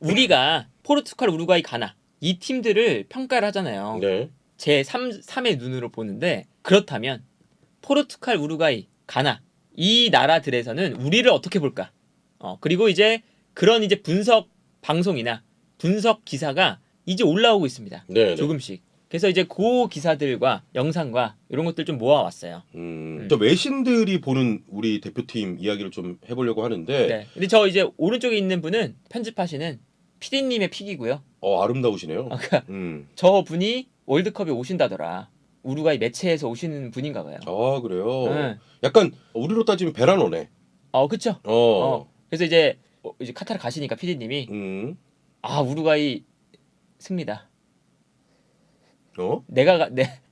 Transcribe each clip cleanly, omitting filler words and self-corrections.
우리가 포르투갈, 우루과이, 가나 이 팀들을 평가를 하잖아요. 네. 제 3의 눈으로 보는데 그렇다면 포르투갈, 우루과이, 가나 이 나라들에서는 우리를 어떻게 볼까? 그리고 이제 그런 이제 분석 방송이나 분석 기사가 이제 올라오고 있습니다. 네. 조금씩. 그래서 이제 그 기사들과 영상과 이런 것들 좀 모아왔어요. 저 외신들이 보는 우리 대표팀 이야기를 좀 해보려고 하는데. 네. 근데 저 이제 오른쪽에 있는 분은 편집하시는 PD님의 픽이고요. 아름다우시네요. 그러니까 저 분이 월드컵에 오신다더라. 우루과이 매체에서 오시는 분인가 봐요. 아 그래요. 네. 약간 우리로 따지면 베라노네. 그쵸. 그래서 이제 카타르 가시니까 PD님이 우루과이 승리다.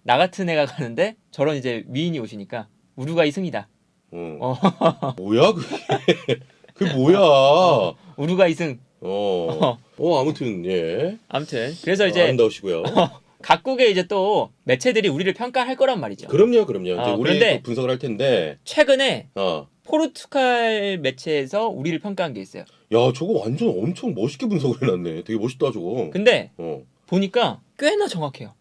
나 같은 애가 가는데 저런 이제 미인이 오시니까 우루과이 승이다. 뭐야 그게? 그게 뭐야? 우루과이 승. 아무튼 예. 아무튼 그래서 이제 아름다우시고요. 각국의 이제 또 매체들이 우리를 평가할 거란 말이죠. 그럼요. 이제 그런데 우리 분석을 할 텐데 최근에 포르투갈 매체에서 우리를 평가한 게 있어요. 야, 저거 완전 엄청 멋있게 분석을 해놨네. 되게 멋있다 저거. 근데 보니까 꽤나 정확해요.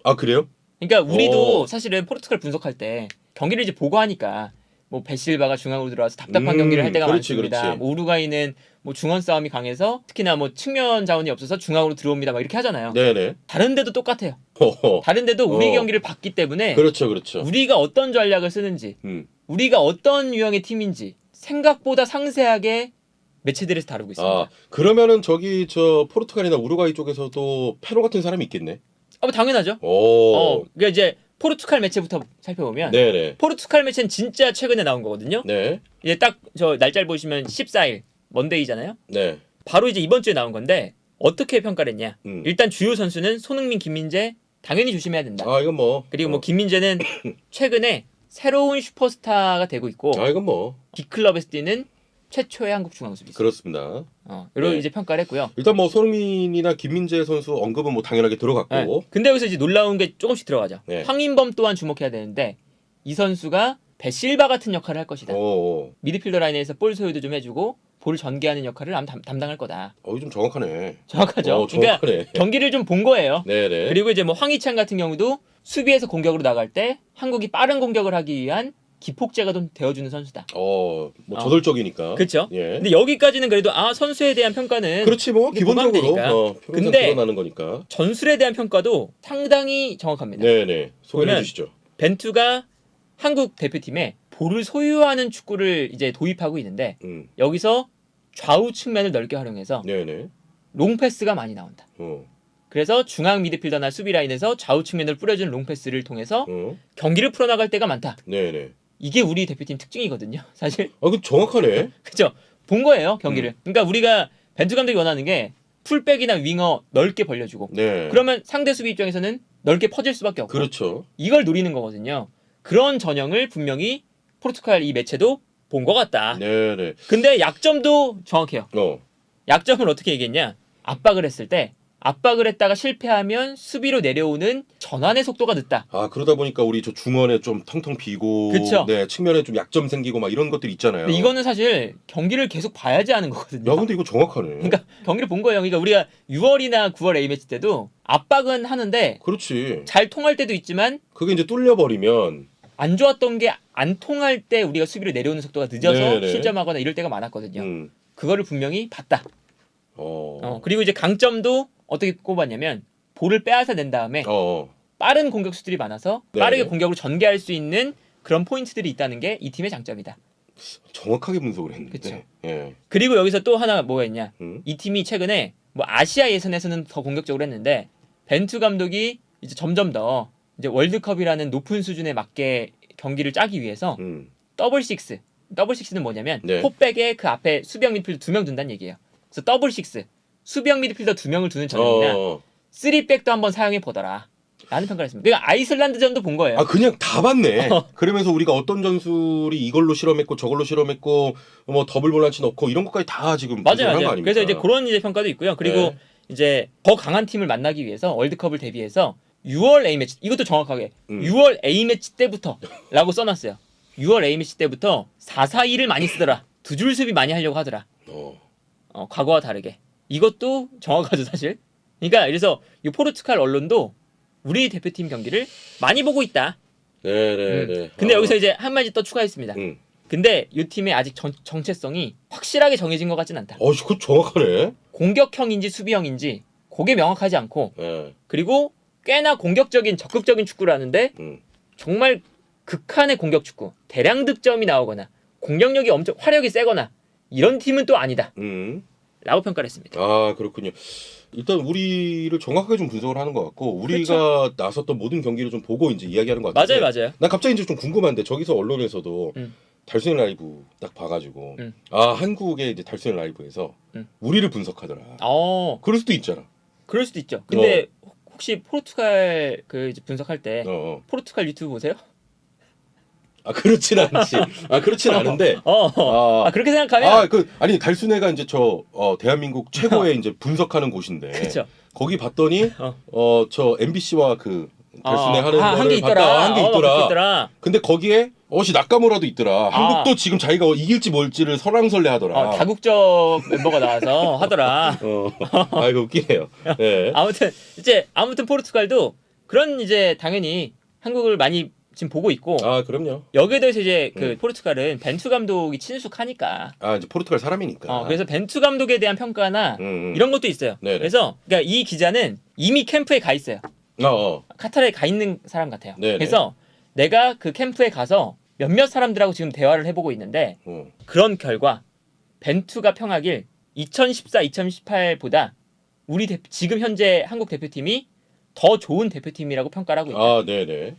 아 그래요? 그러니까 우리도 사실은 포르투갈 분석할 때 경기를 이제 보고 하니까 뭐 베실바가 중앙으로 들어와서 답답한 경기를 할 때가 많습니다. 그렇지. 뭐 우루과이는 뭐 중원 싸움이 강해서 특히나 뭐 측면 자원이 없어서 중앙으로 들어옵니다. 막 이렇게 하잖아요. 네네. 다른 데도 똑같아요. 다른 데도 우리 경기를 봤기 때문에 그렇죠. 우리가 어떤 전략을 쓰는지 우리가 어떤 유형의 팀인지 생각보다 상세하게 매체들에서 다루고 있습니다. 그러면은 저기 저 포르투갈이나 우루과이 쪽에서도 페로 같은 사람이 있겠네. 뭐 당연하죠. 그러니까 이제 포르투갈 매체부터 살펴보면 네네. 포르투갈 매체는 진짜 최근에 나온 거거든요. 네. 이제 딱 저 날짜를 보시면 14일 먼데이잖아요. 네. 바로 이제 이번 주에 나온 건데 어떻게 평가를 했냐. 일단 주요 선수는 손흥민, 김민재 당연히 조심해야 된다. 이건 뭐. 그리고 뭐 김민재는 최근에 새로운 슈퍼스타가 되고 있고 이건 뭐. B클럽에서 뛰는 최초의 한국 중앙 수비수. 그렇습니다. 이런 이제 평가를 했고요. 일단 뭐 손흥민이나 김민재 선수 언급은 뭐 당연하게 들어갔고. 네. 근데 여기서 이제 놀라운 게 조금씩 들어가죠. 네. 황인범 또한 주목해야 되는데 이 선수가 베실바 같은 역할을 할 것이다. 미드필더 라인에서 볼 소유도 좀 해주고 볼 전개하는 역할을 담당할 거다. 좀 정확하네. 정확하죠. 정확하네. 그러니까 경기를 좀 본 거예요. 네네. 그리고 이제 뭐 황희찬 같은 경우도 수비에서 공격으로 나갈 때 한국이 빠른 공격을 하기 위한 기폭제가 좀 되어주는 선수다. 뭐 저돌적이니까. 그렇죠. 예. 근데 여기까지는 그래도 선수에 대한 평가는 그렇지 뭐 기본적으로 근데 드러나는 거니까. 전술에 대한 평가도 상당히 정확합니다. 네네. 소개해 주시죠. 벤투가 한국 대표팀에 볼을 소유하는 축구를 이제 도입하고 있는데 여기서 좌우 측면을 넓게 활용해서 네네. 롱패스가 많이 나온다. 그래서 중앙 미드필더나 수비 라인에서 좌우 측면을 뿌려주는 롱패스를 통해서 경기를 풀어나갈 때가 많다. 네네. 이게 우리 대표팀 특징이거든요. 사실. 그 정확하네. 그죠? 본 거예요 경기를. 그러니까 우리가 벤투 감독이 원하는 게 풀백이나 윙어 넓게 벌려주고. 네. 그러면 상대 수비 입장에서는 넓게 퍼질 수밖에 없고. 그렇죠. 이걸 노리는 거거든요. 그런 전형을 분명히 포르투갈 이 매체도 본 것 같다. 네네. 근데 약점도 정확해요. 약점을 어떻게 얘기했냐? 압박을 했을 때 압박을 했다가 실패하면 수비로 내려오는 전환의 속도가 늦다. 그러다 보니까 우리 저 중원에 좀 텅텅 비고, 그쵸? 네 측면에 좀 약점 생기고 막 이런 것들 있잖아요. 근데 이거는 사실 경기를 계속 봐야지 하는 거거든요. 야, 근데 이거 정확하네. 그러니까 경기를 본 거예요. 그러니까 우리가 6월이나 9월 A 매치 때도 압박은 하는데, 그렇지. 잘 통할 때도 있지만 그게 이제 뚫려 버리면 안 좋았던 게 안 통할 때 우리가 수비로 내려오는 속도가 늦어서 네네. 실점하거나 이럴 때가 많았거든요. 그거를 분명히 봤다. 어. 그리고 이제 강점도 어떻게 꼽았냐면 볼을 빼앗아 낸 다음에 빠른 공격수들이 많아서 빠르게 공격으로 전개할 수 있는 그런 포인트들이 있다는 게 이 팀의 장점이다. 정확하게 분석을 했는데. 그쵸. 예. 그리고 여기서 또 하나 뭐가 있냐? 이 팀이 최근에 뭐 아시아 예선에서는 더 공격적으로 했는데 벤투 감독이 이제 점점 더 이제 월드컵이라는 높은 수준에 맞게 경기를 짜기 위해서 더블식스. 더블식스는 뭐냐면 포백에 그 앞에 수비형 미드필더 2명 둔다는 얘기예요. 그래서 더블식스. 수비형 미드필더 2명을 두는 전형이나 3백도 한번 사용해 보더라. 라는 평가를 했습니다. 내가 아이슬란드전도 본 거예요. 그냥 다 봤네. 그러면서 우리가 어떤 전술이 이걸로 실험했고 저걸로 실험했고 뭐 더블 볼란치 넣고 이런 것까지 다 지금 맞아요. 거 아닙니까? 그래서 이제 그런 이제 평가도 있고요. 그리고 이제 더 강한 팀을 만나기 위해서 월드컵을 대비해서 6월 A매치 이것도 정확하게 6월 A매치 때부터 라고 써놨어요. 6월 A매치 때부터 4-4-2를 많이 쓰더라. 두 줄 수비 많이 하려고 하더라. 과거와 다르게. 이것도 정확하죠 사실. 그러니까 그래서 이 포르투갈 언론도 우리 대표팀 경기를 많이 보고 있다. 네네네. 근데 여기서 이제 한 마디 더 추가했습니다. 음. 근데 이 팀의 아직 정체성이 확실하게 정해진 것 같진 않다. 그거 정확하네. 공격형인지 수비형인지 그게 명확하지 않고 네. 그리고 꽤나 공격적인 적극적인 축구를 하는데 정말 극한의 공격 축구, 대량 득점이 나오거나 공격력이 엄청 화력이 세거나 이런 팀은 또 아니다. 라고 평가를 했습니다. 아 그렇군요. 일단 우리를 정확하게 좀 분석을 하는 것 같고 우리가 그렇죠. 나섰던 모든 경기를 좀 보고 이제 이야기하는 것 같은데 맞아요. 난 갑자기 이제 좀 궁금한데 저기서 언론에서도 달순이 라이브 딱 봐가지고 한국의 이제 달순이 라이브에서 우리를 분석하더라. 그럴 수도 있잖아. 그럴 수도 있죠. 근데 혹시 포르투갈 그 이제 분석할 때 포르투갈 유튜브 보세요? 그렇진 않지. 그렇진 않은데. 그렇게 생각하면 아니 달순애가 이제 대한민국 최고의 이제 분석하는 곳인데. 그쵸. 거기 봤더니 저 MBC와 그 달순애 하는 한 거를 게 있더라. 한 게 있더라. 근데 거기에 나카무라도 있더라. 한국도 지금 자기가 이길지 뭘지를 설왕설래하더라. 다국적 멤버가 나와서 하더라. 이거 웃기네요. 네. 아무튼 포르투갈도 그런 이제 당연히 한국을 많이 지금 보고 있고. 그럼요. 여기에 대해서 이제 그 포르투갈은 벤투 감독이 친숙하니까. 이제 포르투갈 사람이니까. 그래서 벤투 감독에 대한 평가나 이런 것도 있어요. 네네. 그래서 그러니까 이 기자는 이미 캠프에 가 있어요. 카타르에 가 있는 사람 같아요. 네네. 그래서 내가 그 캠프에 가서 몇몇 사람들하고 지금 대화를 해보고 있는데 그런 결과 벤투가 평하길 2014, 2018보다 지금 현재 한국 대표팀이 더 좋은 대표팀이라고 평가를 하고 있다. 네네.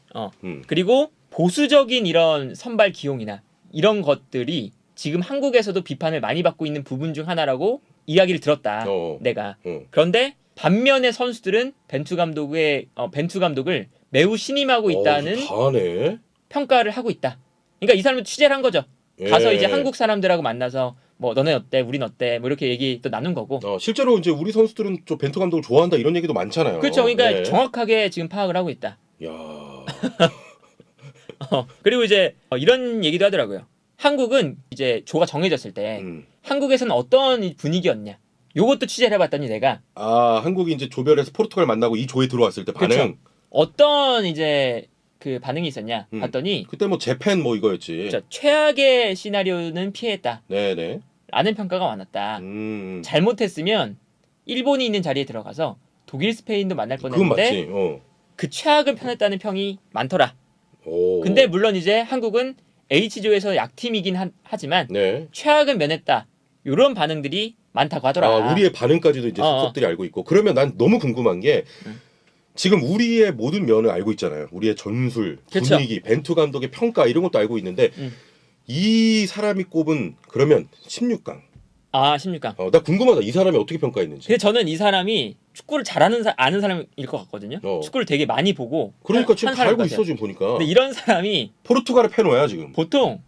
그리고 보수적인 이런 선발 기용이나 이런 것들이 지금 한국에서도 비판을 많이 받고 있는 부분 중 하나라고 이야기를 들었다. 내가. 그런데 반면에 선수들은 벤투 감독을 매우 신임하고 있다는 다네. 평가를 하고 있다. 그러니까 이 사람은 취재를 한 거죠. 가서 예. 이제 한국 사람들하고 만나서 뭐 너네 어때, 우린 어때, 뭐 이렇게 얘기 또 나눈 거고. 실제로 이제 우리 선수들은 좀 벤투 감독을 좋아한다 이런 얘기도 많잖아요. 그렇죠. 그러니까 네. 정확하게 지금 파악을 하고 있다. 야. 그리고 이제 이런 얘기도 하더라고요. 한국은 이제 조가 정해졌을 때 한국에서는 어떤 분위기였냐. 요것도 취재를 해봤더니 내가 한국이 이제 조별해서 포르투갈 만나고 이 조에 들어왔을 때 반응. 그쵸. 어떤 이제 그 반응이 있었냐 봤더니 그때 뭐 재팬 뭐 이거였지. 그쵸. 최악의 시나리오는 피했다. 네네. 라는 평가가 많았다. 잘못했으면 일본이 있는 자리에 들어가서 독일, 스페인도 만날 그건 뻔했는데 맞지. 그 최악을 편했다는 평이 많더라. 오. 근데 물론 이제 한국은 H조에서 약팀이긴 하지만 네. 최악은 면했다. 이런 반응들이 많다고 하더라. 우리의 반응까지도 이제 속속들이 알고 있고. 그러면 난 너무 궁금한 게 지금 우리의 모든 면을 알고 있잖아요. 우리의 전술, 그쵸. 분위기, 벤투 감독의 평가 이런 것도 알고 있는데 이 사람이 꼽은 그러면 16강. 16강. 나 궁금하다. 이 사람이 어떻게 평가했는지. 근데 저는 이 사람이 축구를 아는 사람일 것 같거든요. 축구를 되게 많이 보고. 그러니까 지금 한 다 알고 사람 있어 지금 보니까. 근데 이런 사람이 포르투갈의 페노야 지금. 보통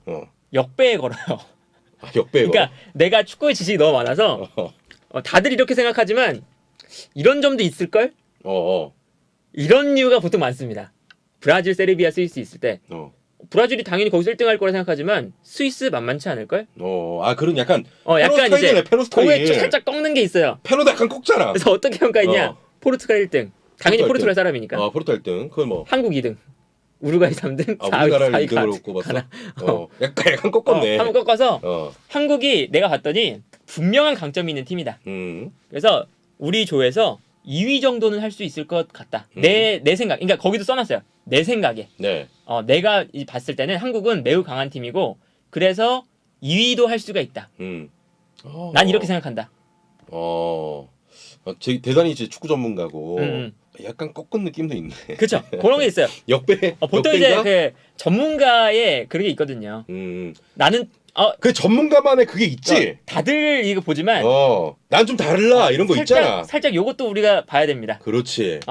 역배에 걸어요. 역배고. 그러니까 내가 축구의 지식이 너무 많아서 다들 이렇게 생각하지만 이런 점도 있을걸? 이런 이유가 보통 많습니다. 브라질, 세르비아, 스위스 있을 때 브라질이 당연히 거기서 1등할 거라 생각하지만 스위스 만만치 않을걸? 그런 약간 약간 이제 페노 스타일. 공에 살짝 꺾는 게 있어요. 페노도 약간 꺾잖아. 그래서 어떻게 평가했냐? 포르투갈 1등. 당연히 포르투갈 사람이니까. 포르투갈 1등. 그건 뭐 한국 2등. 우루과이 3등. 우리나라를 2등으로 꼽았어. 약간 꺾었네. 한번 꺾어서 한국이 내가 봤더니 분명한 강점이 있는 팀이다. 그래서 우리 조에서 2위 정도는 할 수 있을 것 같다. 내 생각. 그러니까 거기도 써놨어요. 내 생각에. 네. 내가 봤을 때는 한국은 매우 강한 팀이고 그래서 2위도 할 수가 있다. 난 이렇게 생각한다. 대단히 이제 축구 전문가고 약간 꺾은 느낌도 있네. 그렇죠. 그런 게 있어요. 역배. 보통 역배인가? 이제 그 전문가의 그런 게 있거든요. 나는 그 전문가만의 그게 있지. 다들 이거 보지만 난 좀 달라 이런 거 있잖아. 살짝 요것도 우리가 봐야 됩니다. 그렇지.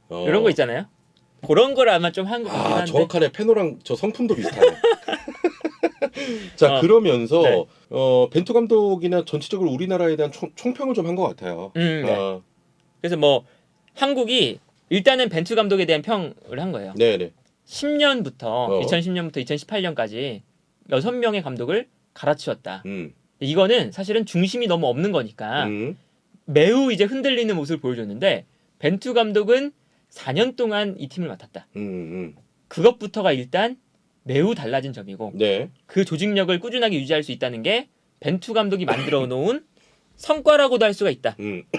이런 거 있잖아요. 그런 걸 아마 좀 한국이긴 한데. 정확하네. 페노랑 저 성품도 비슷하네. 자 그러면서 네. 벤투 감독이나 전체적으로 우리나라에 대한 총평을 좀 한 것 같아요. 네. 그래서 뭐 한국이 일단은 벤투 감독에 대한 평을 한 거예요. 네네. 10년부터 2010년부터 2018년까지 6명의 감독을 갈아치웠다. 이거는 사실은 중심이 너무 없는 거니까 매우 이제 흔들리는 모습을 보여줬는데 벤투 감독은 4년 동안 이 팀을 맡았다. 그것부터가 일단 매우 달라진 점이고 네. 그 조직력을 꾸준하게 유지할 수 있다는 게 벤투 감독이 만들어 놓은 성과라고도 할 수가 있다.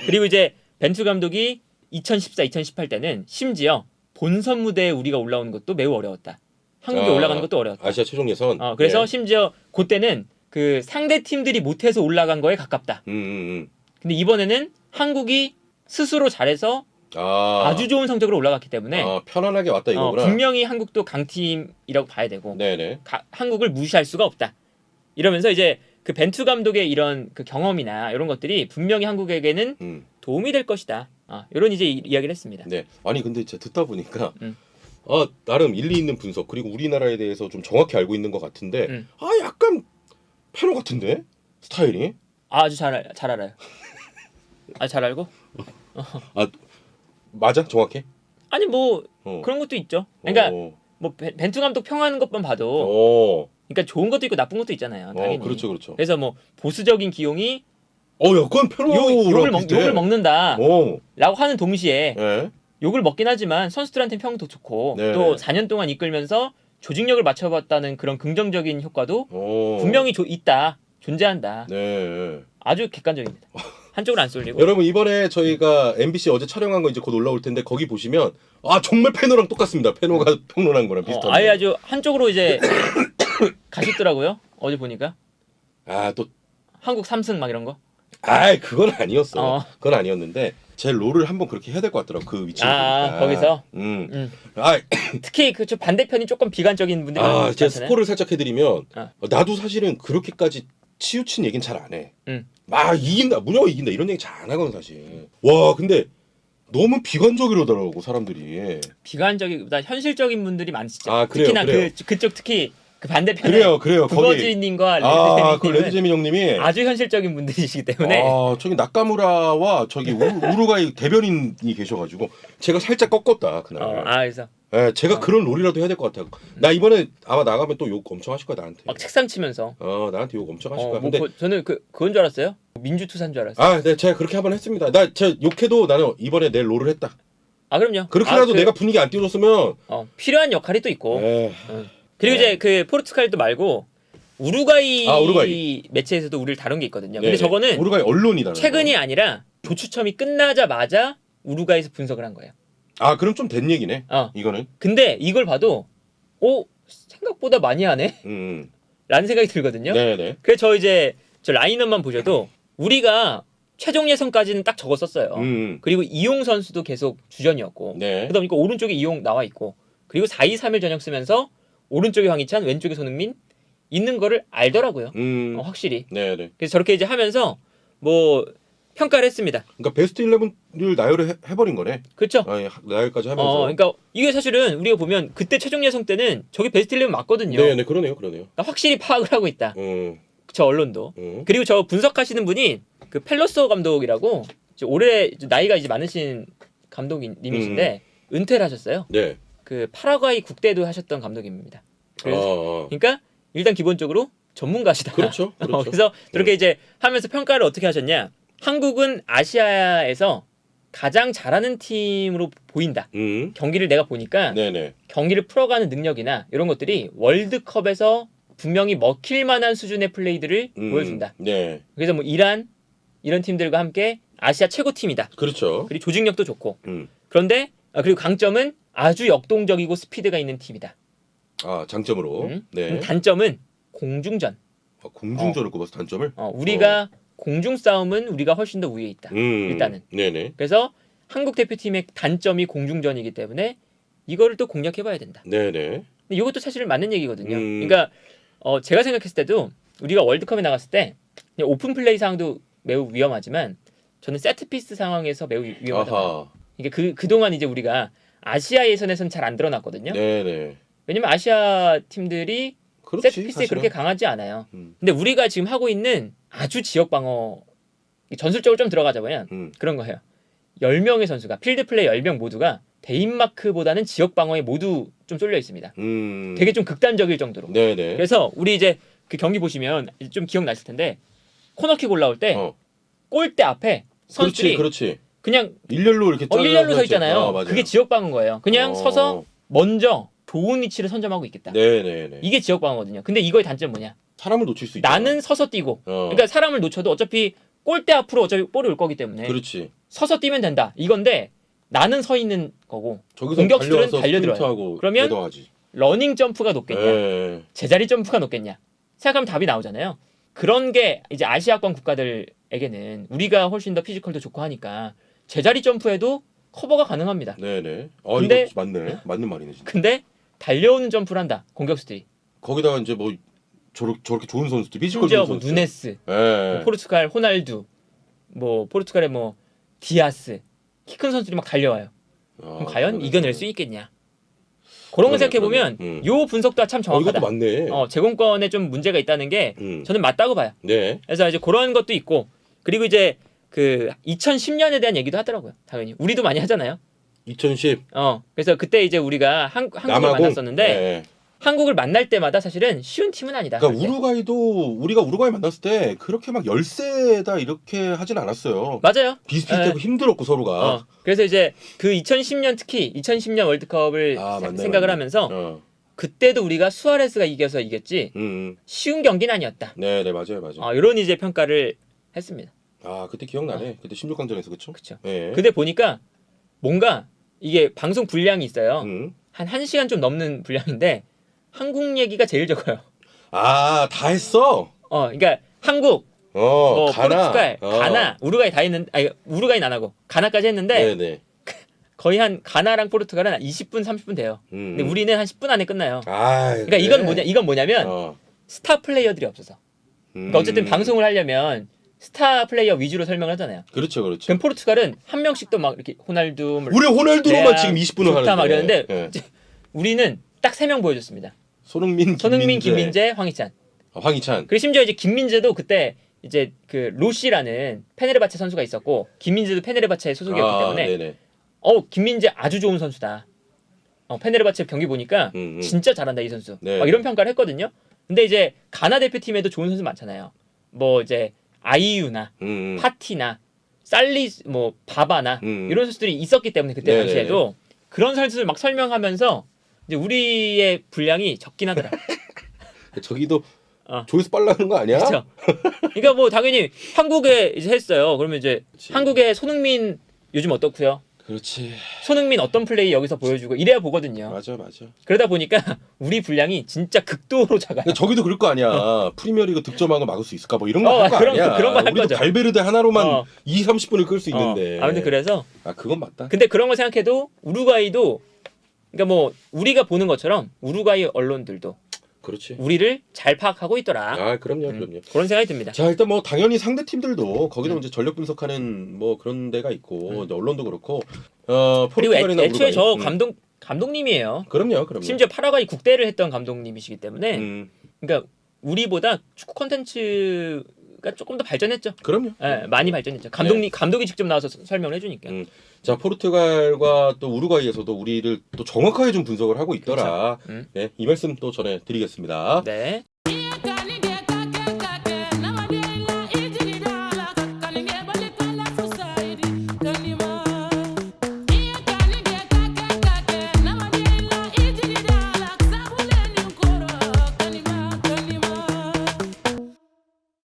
그리고 이제 벤투 감독이 2014, 2018 때는 심지어 본선 무대에 우리가 올라오는 것도 매우 어려웠다. 한국에 올라가는 것도 어려웠다. 아시아 최종 예선. 그래서 네. 심지어 그때는 그 상대 팀들이 못해서 올라간 거에 가깝다. 근데 이번에는 한국이 스스로 잘해서 아주 좋은 성적으로 올라갔기 때문에 편안하게 왔다 이거구나. 분명히 한국도 강팀이라고 봐야 되고 네네. 한국을 무시할 수가 없다. 이러면서 이제 그 벤투 감독의 이런 그 경험이나 이런 것들이 분명히 한국에게는 도움이 될 것이다. 이런 이제 이야기를 했습니다. 네. 아니 근데 진짜 듣다 보니까 나름 일리 있는 분석 그리고 우리나라에 대해서 좀 정확히 알고 있는 것 같은데 약간 페노 같은데 스타일이? 아주 잘 알아요. 잘 알고? 맞아? 정확해? 아니 뭐 그런 것도 있죠. 그러니까 뭐 벤투 감독 평하는 것만 봐도 그러니까 좋은 것도 있고 나쁜 것도 있잖아요. 당연히. 그렇죠, 그렇죠. 그래서 뭐 보수적인 기용이 약간 페노랑 욕을 먹는다라고 하는 동시에 네. 욕을 먹긴 하지만 선수들한테 평도 좋고 네. 또 4년 동안 이끌면서 조직력을 맞춰봤다는 그런 긍정적인 효과도 분명히 있다. 존재한다. 네. 아주 객관적입니다. 한쪽으로 안 쏠리고. 여러분 이번에 저희가 MBC 어제 촬영한 거 이제 곧 올라올 텐데 거기 보시면 정말 페노랑 똑같습니다. 페노가 평론한 거랑 비슷한데. 아예 아주 한쪽으로 이제 가셨더라고요. 어제 보니까. 또 한국 3승 막 이런 거. 그건 아니었어. 그건 아니었는데 제 롤을 한번 그렇게 해야 될 것 같더라고. 그 위치에. 거기서. 특히 그 반대편이 조금 비관적인 분들이 많잖아요. 제가 스포를 살짝 해드리면 나도 사실은 그렇게까지 치우친 얘기는 잘 안 해. 막 이긴다, 무조건 이긴다 이런 얘기 잘 안 하거든 사실. 와 근데 너무 비관적이러더라고 사람들이. 비관적이보다 현실적인 분들이 많으시죠. 그래요, 특히나 그래요. 그쪽 특히 그 반대편에 그래요. 구거지님과 레드재미 형님이 아주 현실적인 분들이시기 때문에 저기 나카무라와 저기 우루과이 대변인이 계셔가지고 제가 살짝 꺾었다 그날. 그래서 제가 그런 롤이라도 해야 될 것 같아요. 나 이번에 아마 나가면 또 욕 엄청 하실 거야 나한테. 막 책상 치면서. 나한테 욕 엄청 하실 거야. 뭐 근데 저는 그건 줄 알았어요. 민주투사인 줄 알았어요. 네, 제가 그렇게 한번 했습니다. 제가 욕해도 나는 이번에 내 롤을 했다. 그럼요. 그렇게라도 내가 분위기 안 띄워줬으면 필요한 역할이 또 있고. 그리고 이제 그 포르투갈도 말고 우루과이 매체에서도 우리를 다룬 게 있거든요. 근데 저거는 우루과이 언론이다. 최근이 아니라 조추첨이 끝나자마자 우루과이에서 분석을 한 거예요. 그럼 좀 된 얘기네. 이거는. 근데 이걸 봐도 생각보다 많이 하네. 라는 생각이 들거든요. 네네. 그래서 저 라인업만 보셔도 우리가 최종 예선까지는 딱 적었었어요. 그리고 이용 선수도 계속 주전이었고. 네. 그다음에 오른쪽에 이용 나와 있고. 그리고 4-2-3-1 전형 쓰면서 오른쪽에 황희찬, 왼쪽에 손흥민 있는 거를 알더라고요. 확실히. 네네. 그래서 저렇게 이제 하면서 뭐 평가를 했습니다. 그러니까 베스트 11을 나열을 해버린 거네. 그렇죠. 나열까지 하면서. 그러니까 이게 사실은 우리가 보면 그때 최종 예선 때는 저기 베스트 11 맞거든요. 네, 그러네요. 그러니까 확실히 파악을 하고 있다. 저 언론도. 그리고 저 분석하시는 분이 그 펠로소 감독이라고 올해 나이가 이제 많으신 감독님이신데 은퇴를 하셨어요. 네. 그 파라과이 국대도 하셨던 감독입니다. 그러니까 일단 기본적으로 전문가시다. 그렇죠. 그래서 저렇게 이제 하면서 평가를 어떻게 하셨냐? 한국은 아시아에서 가장 잘하는 팀으로 보인다. 경기를 내가 보니까 네네. 경기를 풀어가는 능력이나 이런 것들이 월드컵에서 분명히 먹힐 만한 수준의 플레이들을 보여준다. 네. 그래서 뭐 이란 이런 팀들과 함께 아시아 최고 팀이다. 그렇죠. 그리고 조직력도 좋고. 그런데 그리고 강점은 아주 역동적이고 스피드가 있는 팀이다. 장점으로. 네. 단점은 공중전. 공중전을 꼽아서 단점을? 우리가 공중 싸움은 우리가 훨씬 더 우위에 있다. 일단은. 네네. 그래서 한국 대표팀의 단점이 공중전이기 때문에 이거를 또 공략해봐야 된다. 네네. 근데 이것도 사실 맞는 얘기거든요. 그러니까 제가 생각했을 때도 우리가 월드컵에 나갔을 때 그냥 오픈 플레이 상황도 매우 위험하지만 저는 세트피스 상황에서 매우 위험하다. 이게 그동안 이제 우리가 아시아 예선에서는 잘 안 드러났거든요. 네네. 왜냐면 아시아 팀들이 세트피스에 사실은. 그렇게 강하지 않아요. 근데 우리가 지금 하고 있는 아주 지역 방어 전술적으로 좀 들어가자면 그런 거예요. 10명의 선수가 필드 플레이 10명 모두가 대인마크보다는 지역 방어에 모두 좀 쏠려 있습니다. 되게 좀 극단적일 정도로. 네네. 그래서 우리 이제 그 경기 보시면 좀 기억나실 텐데 코너킥 올라올 때 골대 앞에 선수들이 그렇지. 그냥 일렬로 이렇게 일렬로 서 있잖아요. 맞아요. 그게 지역 방어인 거예요. 그냥 서서 먼저 좋은 위치를 선점하고 있겠다. 네네네. 이게 지역 방어거든요. 근데 이거의 단점 뭐냐? 사람을 놓칠 수 있다. 나는 서서 뛰고, 그러니까 사람을 놓쳐도 어차피 골대 앞으로 어차피 볼이 올 거기 때문에 그렇지. 서서 뛰면 된다. 이건데 나는 서 있는 거고 저기서 공격수들은 달려와서 달려들어요. 스프린트하고 그러면 레더하지. 러닝 점프가 높겠냐? 네. 제자리 점프가 높겠냐? 생각하면 답이 나오잖아요. 그런 게 이제 아시아권 국가들에게는 우리가 훨씬 더 피지컬도 좋고 하니까 제자리 점프에도 커버가 가능합니다. 네네. 근데- 이거 맞네. 맞는 말이네 진짜. 근데 달려오는 점프를 한다. 공격수들이. 거기다가 이제 뭐 저렇게 좋은 선수들, 피지컬 심지어 좋은 뭐 선수들. 누네스, 네. 포르투갈 호날두, 뭐 포르투갈의 뭐 디아스, 키 큰 선수들이 막 달려와요. 그럼 과연 이겨낼 수 있겠냐? 그런 거 그러네, 생각해 보면 그러네. 요 분석도 참 정확하다. 이것도 맞네. 제공권에 좀 문제가 있다는 게 저는 맞다고 봐요. 네. 그래서 이제 그런 것도 있고 그리고 이제 그 2010년에 대한 얘기도 하더라고요. 당연히 우리도 많이 하잖아요. 2010 그래서 그때 이제 우리가 한국을 남아공? 만났었는데 네. 한국을 만날 때마다 사실은 쉬운 팀은 아니다. 그러니까 그게. 우루과이도 우리가 우루과이 만났을 때 그렇게 막 열세다 이렇게 하진 않았어요. 맞아요. 비슷비슷하고 힘들었고 서로가. 그래서 이제 그 2010년 특히 2010년 월드컵을 맞네, 생각을 맞네. 하면서 그때도 우리가 수아레스가 이겨서 이겼지 쉬운 경기는 아니었다. 네, 맞아요. 이런 이제 평가를 했습니다. 그때 기억나네. 그때 16강전에서 그쵸? 그렇죠. 네. 근데 보니까 뭔가 이게 방송 분량이 있어요. 음. 한 1시간 좀 넘는 분량인데 한국 얘기가 제일 적어요. 다 했어. 그러니까 한국, 가나. 포르투갈, 가나, 우루과이 다 했는데 우루과이는 안 하고 가나까지 했는데 네네. 거의 한 가나랑 포르투갈은 20분, 30분 돼요. 근데 우리는 한 10분 안에 끝나요. 그러니까 이건 뭐냐면 스타 플레이어들이 없어서. 그러니까 어쨌든 방송을 하려면 스타 플레이어 위주로 설명을 하잖아요. 그렇죠. 그럼 포르투갈은 한 명씩도 막 이렇게 호날두, 우리 호날두로만 레알, 지금 20분을 좋다 하는데. 막 이러는데 네. 우리는 딱 3명 보여줬습니다. 손흥민, 김민재, 황희찬. 황희찬. 그리고 심지어 이제 김민재도 그때 이제 그 로시라는 페네르바체 선수가 있었고 김민재도 페네르바체 소속이었기 때문에 네네. 김민재 아주 좋은 선수다. 페네르바체 경기 보니까 진짜 잘한다 이 선수. 네. 막 이런 평가를 했거든요. 근데 이제 가나 대표팀에도 좋은 선수 많잖아요. 뭐 이제 아이유나 파티나 살리 뭐 바바나 이런 선수들이 있었기 때문에 그때 네네네. 당시에도 그런 선수들 막 설명하면서 이제 우리의 분량이 적긴 하더라. 저기도 조회수 빨라는 거 아니야? 그렇죠. 그러니까 뭐 당연히 한국에 이제 했어요. 그러면 이제 그치. 한국의 손흥민 요즘 어떻고요? 그렇지. 손흥민 어떤 플레이 여기서 보여주고 이래야 보거든요. 맞아. 그러다 보니까 우리 분량이 진짜 극도로 작아요. 근데 저기도 그럴 거 아니야. 프리미어리그 득점한 거 막을 수 있을까? 뭐 이런 거 할 거 아니야. 그런 거 할 우리도 거죠. 발베르데 하나로만 2, 30분을 끌 수 있는데. 아무튼 그래서 그건 맞다. 근데 그런 걸 생각해도 우루과이도 그러니까 뭐 우리가 보는 것처럼 우루과이 언론들도 그렇지. 우리를 잘 파악하고 있더라. 그럼요. 그런 생각이 듭니다. 자, 일단 뭐 당연히 상대 팀들도 거기도 이제 전력 분석하는 뭐 그런 데가 있고 이제 언론도 그렇고 그리고 포르투갈이나 애초에 우루과이. 저 감독님이에요. 그럼요. 심지어 파라과이 국대를 했던 감독님이시기 때문에 그러니까 우리보다 축구 콘텐츠가 조금 더 발전했죠. 그럼요. 많이 발전했죠. 감독이 직접 나와서 설명을 해주니까. 자, 포르투갈과 또 우루과이에서도 우리를 또 정확하게 좀 분석을 하고 있더라. 그렇죠. 네, 이 말씀 또 전해드리겠습니다. 네.